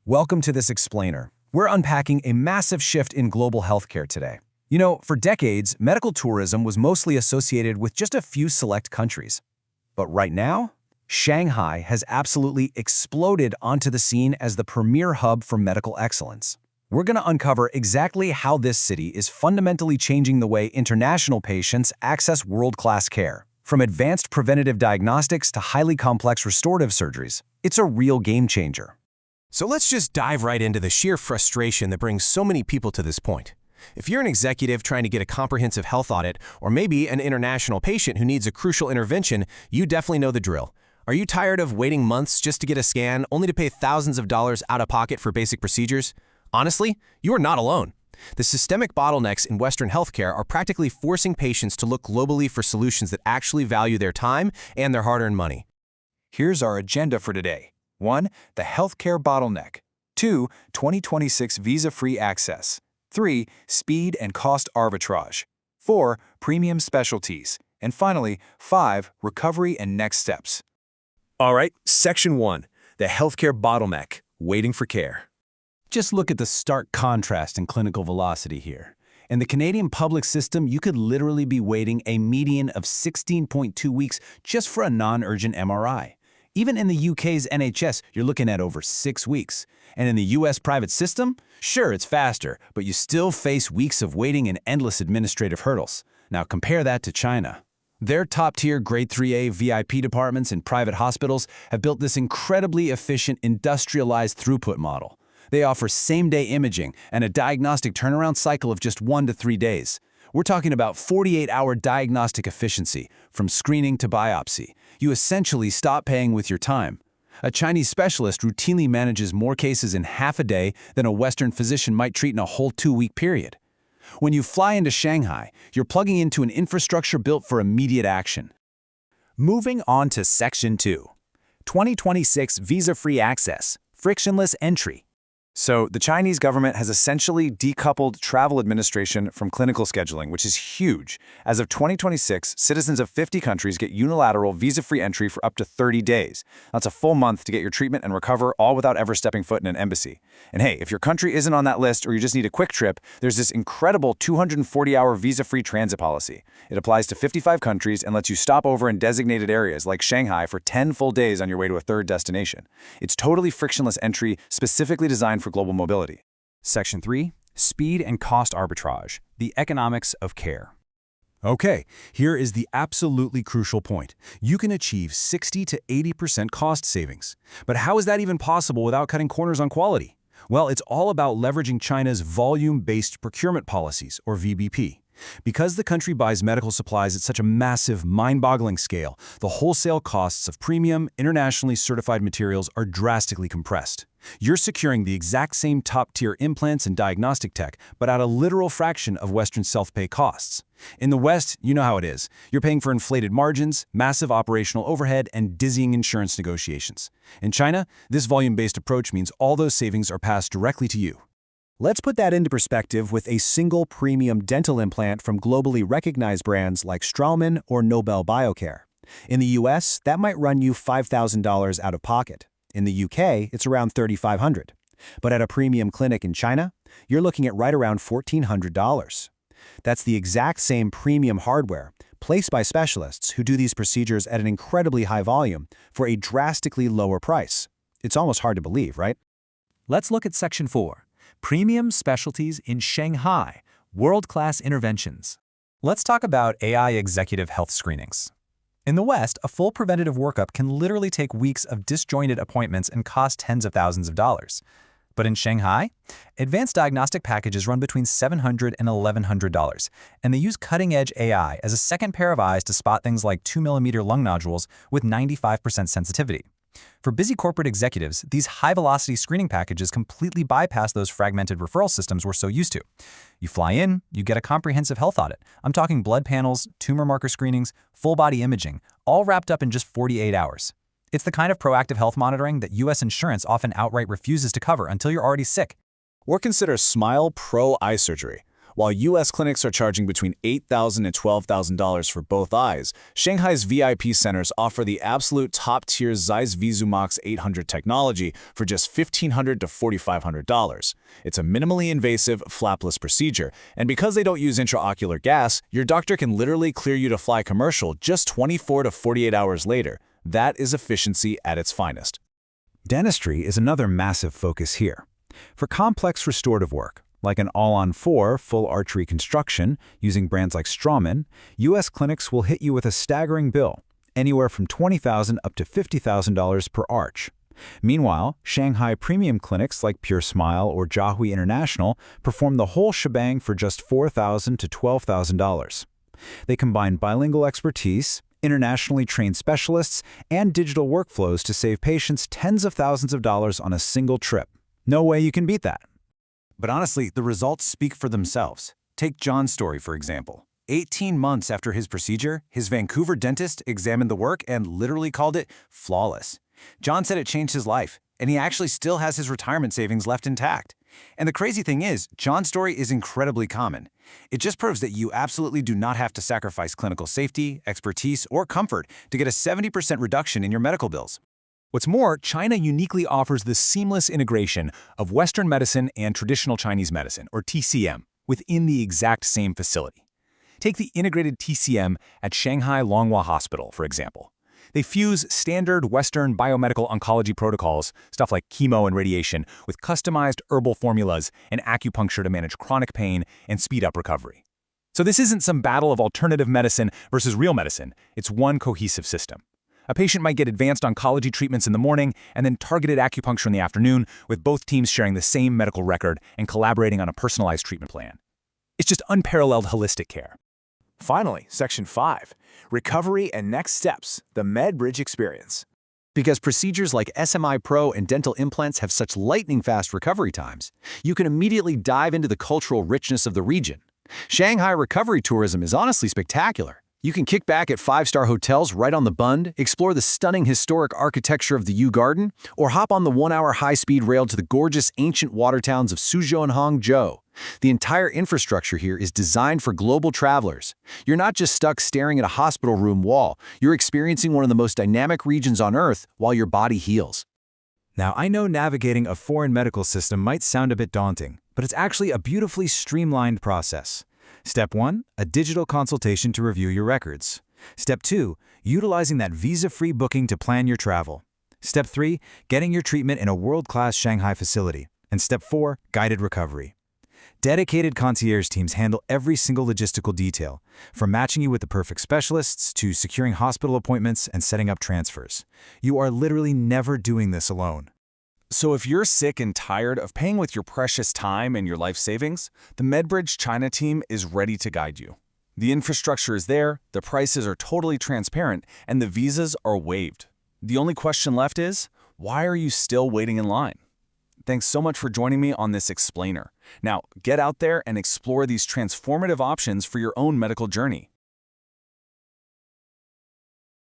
Welcome to this explainer. We're unpacking a massive shift in global healthcare today. You know, for decades, medical tourism was mostly associated with just a few select countries. But right now, Shanghai has absolutely exploded onto the scene as the premier hub for medical excellence. We're going to uncover exactly how this city is fundamentally changing the way international patients access world-class care. From advanced preventative diagnostics to highly complex restorative surgeries, it's a real game changer. So let's just dive right into the sheer frustration that brings so many people to this point. If you're an executive trying to get a comprehensive health audit, or maybe an international patient who needs a crucial intervention, you definitely know the drill. Are you tired of waiting months just to get a scan, only to pay thousands of dollars out of pocket for basic procedures? Honestly, you are not alone. The systemic bottlenecks in Western healthcare are practically forcing patients to look globally for solutions that actually value their time and their hard-earned money. Here's our agenda for today. 1. The healthcare bottleneck. 2. 2026 visa-free access. 3. Speed and cost arbitrage. 4. Premium specialties. And finally, 5. Recovery and next steps. All right, Section 1. The healthcare bottleneck, waiting for care. Just look at the stark contrast in clinical velocity here. In the Canadian public system, you could literally be waiting a median of 16.2 weeks just for a non-urgent MRI. Even in the UK's NHS, you're looking at over 6 weeks. And in the US private system, sure, it's faster, but you still face weeks of waiting and endless administrative hurdles. Now compare that to China. Their top-tier Grade 3A VIP departments in private hospitals have built this incredibly efficient industrialized throughput model. They offer same-day imaging and a diagnostic turnaround cycle of just 1 to 3 days. We're talking about 48-hour diagnostic efficiency, from screening to biopsy. You essentially stop paying with your time. A Chinese specialist routinely manages more cases in half a day than a Western physician might treat in a whole 2-week period. When you fly into Shanghai, you're plugging into an infrastructure built for immediate action. Moving on to Section 2. 2026 visa-free access, frictionless entry. So, the Chinese government has essentially decoupled travel administration from clinical scheduling, which is huge. As of 2026, citizens of 50 countries get unilateral visa-free entry for up to 30 days. That's a full month to get your treatment and recover, all without ever stepping foot in an embassy. And hey, if your country isn't on that list or you just need a quick trip, there's this incredible 240-hour visa-free transit policy. It applies to 55 countries and lets you stop over in designated areas like Shanghai for 10 full days on your way to a third destination. It's totally frictionless entry, specifically designed for global mobility. Section 3. Speed and cost arbitrage, the economics of care. Okay, here is the absolutely crucial point. You can achieve 60 to 80% cost savings. But how is that even possible without cutting corners on quality? Well, it's all about leveraging China's volume-based procurement policies, or VBP. Because the country buys medical supplies at such a massive, mind-boggling scale, the wholesale costs of premium, internationally certified materials are drastically compressed. You're securing the exact same top-tier implants and diagnostic tech, but at a literal fraction of Western self-pay costs. In the West, you know how it is. You're paying for inflated margins, massive operational overhead, and dizzying insurance negotiations. In China, this volume-based approach means all those savings are passed directly to you. Let's put that into perspective with a single premium dental implant from globally recognized brands like Straumann or Nobel Biocare. In the US, that might run you $5,000 out of pocket. In the UK, it's around $3,500. But at a premium clinic in China, you're looking at right around $1,400. That's the exact same premium hardware, placed by specialists who do these procedures at an incredibly high volume for a drastically lower price. It's almost hard to believe, right? Let's look at Section 4. Premium specialties in Shanghai, world-class interventions. Let's talk about AI executive health screenings. In the West, a full preventative workup can literally take weeks of disjointed appointments and cost tens of thousands of dollars. But in Shanghai, advanced diagnostic packages run between $700 and $1,100, and they use cutting-edge AI as a second pair of eyes to spot things like 2mm lung nodules with 95% sensitivity. For busy corporate executives, these high-velocity screening packages completely bypass those fragmented referral systems we're so used to. You fly in, you get a comprehensive health audit. I'm talking blood panels, tumor marker screenings, full-body imaging, all wrapped up in just 48 hours. It's the kind of proactive health monitoring that U.S. insurance often outright refuses to cover until you're already sick. Or consider Smile Pro Eye Surgery, While U.S. clinics are charging between $8,000 and $12,000 for both eyes, Shanghai's VIP centers offer the absolute top-tier Zeiss VisuMax 800 technology for just $1,500 to $4,500. It's a minimally invasive, flapless procedure, and because they don't use intraocular gas, your doctor can literally clear you to fly commercial just 24 to 48 hours later. That is efficiency at its finest. Dentistry is another massive focus here. For complex restorative work, like an all-on-4 full arch reconstruction using brands like Straumann, U.S. clinics will hit you with a staggering bill, anywhere from $20,000 up to $50,000 per arch. Meanwhile, Shanghai premium clinics like Pure Smile or Jiahui International perform the whole shebang for just $4,000 to $12,000. They combine bilingual expertise, internationally trained specialists, and digital workflows to save patients tens of thousands of dollars on a single trip. No way you can beat that. But honestly, the results speak for themselves. Take John's story, for example. 18 months after his procedure, his Vancouver dentist examined the work and literally called it flawless. John said it changed his life, and he actually still has his retirement savings left intact. And the crazy thing is, John's story is incredibly common. It just proves that you absolutely do not have to sacrifice clinical safety, expertise, or comfort to get a 70% reduction in your medical bills. What's more, China uniquely offers the seamless integration of Western medicine and traditional Chinese medicine, or TCM, within the exact same facility. Take the integrated TCM at Shanghai Longhua Hospital, for example. They fuse standard Western biomedical oncology protocols, stuff like chemo and radiation, with customized herbal formulas and acupuncture to manage chronic pain and speed up recovery. So this isn't some battle of alternative medicine versus real medicine. It's one cohesive system. A patient might get advanced oncology treatments in the morning and then targeted acupuncture in the afternoon, with both teams sharing the same medical record and collaborating on a personalized treatment plan. It's just unparalleled holistic care. Finally, Section 5, Recovery and Next Steps, the MedBridge Experience. Because procedures like SMI Pro and dental implants have such lightning-fast recovery times, you can immediately dive into the cultural richness of the region. Shanghai recovery tourism is honestly spectacular. You can kick back at five-star hotels right on the Bund, explore the stunning historic architecture of the Yu Garden, or hop on the one-hour high-speed rail to the gorgeous ancient water towns of Suzhou and Hangzhou. The entire infrastructure here is designed for global travelers. You're not just stuck staring at a hospital room wall, you're experiencing one of the most dynamic regions on Earth while your body heals. Now, I know navigating a foreign medical system might sound a bit daunting, but it's actually a beautifully streamlined process. Step 1, a digital consultation to review your records. Step 2, utilizing that visa-free booking to plan your travel. Step 3, getting your treatment in a world-class Shanghai facility. And Step 4, guided recovery. Dedicated concierge teams handle every single logistical detail, from matching you with the perfect specialists to securing hospital appointments and setting up transfers. You are literally never doing this alone. So if you're sick and tired of paying with your precious time and your life savings, the MedBridge China team is ready to guide you. The infrastructure is there, the prices are totally transparent, and the visas are waived. The only question left is, why are you still waiting in line? Thanks so much for joining me on this explainer. Now, get out there and explore these transformative options for your own medical journey.